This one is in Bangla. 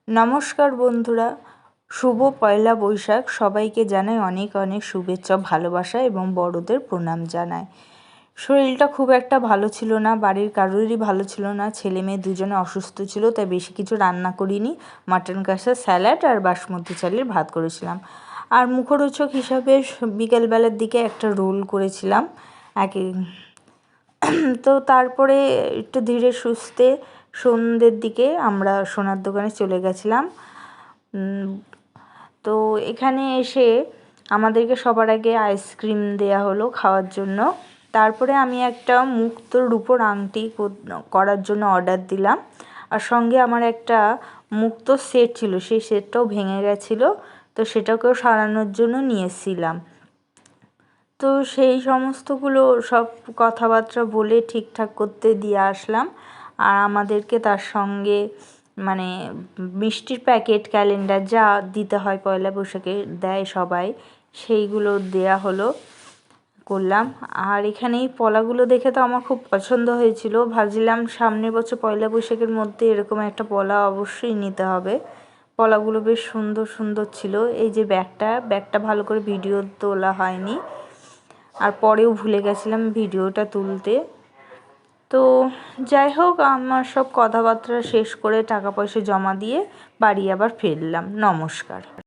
নমস্কার বন্ধুরা, শুভ পয়লা বৈশাখ। সবাইকে জানাই অনেক অনেক শুভেচ্ছা, ভালোবাসা এবং বড়দের প্রণাম জানাই। শরীরটা খুব একটা ভালো ছিল না, বাড়ির কারোরই ভালো ছিল না, ছেলে মেয়ে দুজনে অসুস্থ ছিল, তাই বেশি কিছু রান্না করিনি। মাটন কষা, স্যালাড আর বাসমতি চালের ভাত করেছিলাম। আর মুখরোচক হিসাবে বিকেলবেলার দিকে একটা রোল করেছিলাম। তো তারপরে একটু ধীরে সুস্থে সন্ধ্যের দিকে আমরা সোনার দোকানে চলে গেছিলাম। তো এখানে এসে আমাদেরকে সবার আগে আইসক্রিম দেয়া হলো খাওয়ার জন্য। তারপরে আমি একটা মুক্তোর রূপোর আংটি করার জন্য অর্ডার দিলাম। আর সঙ্গে আমার একটা মুক্তোর সেট ছিল, সেই সেটটাও ভেঙে গেছিলো, তো সেটাকেও সারানোর জন্য নিয়ে এসেছিলাম। তো সেই সমস্তগুলো সব কথাবার্তা বলে ঠিকঠাক করতে দিয়ে আসলাম। আর আমাদেরকে তার সঙ্গে মানে মিষ্টির প্যাকেট, ক্যালেন্ডার যা দিতে হয় পয়লা বৈশাখে দেয় সবাই, সেইগুলো দেয়া হলো, করলাম। আর এখানে এই পলাগুলো দেখে তো আমার খুব পছন্দ হয়েছিল। ভাবছিলাম সামনের বছর পয়লা বৈশাখের মধ্যে এরকম একটা পলা অবশ্যই নিতে হবে। পলাগুলো বেশ সুন্দর সুন্দর ছিল। এই যে ব্যাগটা ভালো করে ভিডিও তোলা হয়নি, আর পরেও ভুলে গেছিলাম ভিডিওটা তুলতে। তো যাই হোক, আমার সব কথাবার্তা শেষ করে টাকা পয়সা জমা দিয়ে বাড়ি আবার ফিরলাম। নমস্কার।